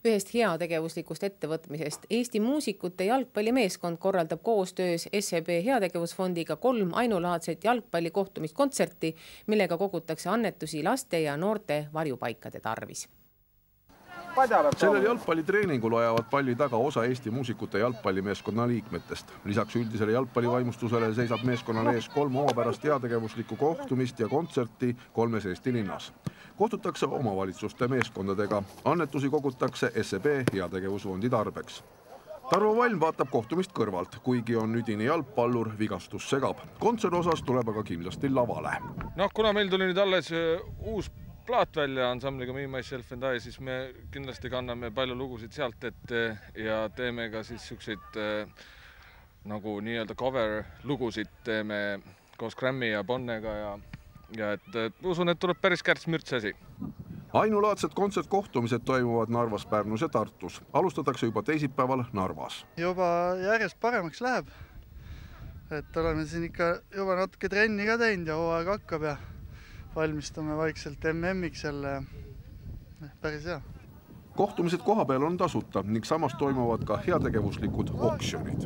Ühest heategevuslikust ettevõtmisest. Eesti muusikute jalgpallimeeskond korraldab koostöös SEB heategevusfondiga 3 ainulaadset jalgpallikohtumiskontserti, millega kogutakse annetusi laste ja noorte varjupaikade tarvis. Sellel jalgpallitreeningul ajavad palli taga osa Eesti muusikute jalgpallimeeskonna liikmetest. Lisaks üldisele jalgpallivaimustusele seisab meeskonnal ees 3 omapärast heategevuslikku kohtumist ja kontserti 3 Eesti linnas. Kohtutakse omavalitsuste meeskondadega. Annetusi kogutakse SEB heategevusfondi tarbeks. Tarvo Valm vaatab kohtumist kõrvalt, kuigi on üdini jalgpallur, vigastus segab. Kontseri osas tuleb aga kindlasti lavale. Kuna meil tuli nüüd alles uus plaat välja ansambliga Me, Myself and I, siis me kindlasti kanname palju lugusid sealt ette ja teeme ka siis selliseid nagu nii-öelda cover lugusid teeme koos Grammy ja Bonnega ja et usun, et tuleb päris kärts-mürts asi. Ainulaadsed kontsertkohtumised toimuvad Narvas, Pärnus ja Tartus. Alustatakse juba teisipäeval Narvas. Juba järjest paremaks läheb. Et oleme siin ikka juba natuke trenni ka teinud ja hooaeg hakkab ja valmistume vaikselt MM-iks jälle. Päris hea. Kohtumised kohapeal on tasuta ning samas toimuvad ka heategevuslikud oksjonid.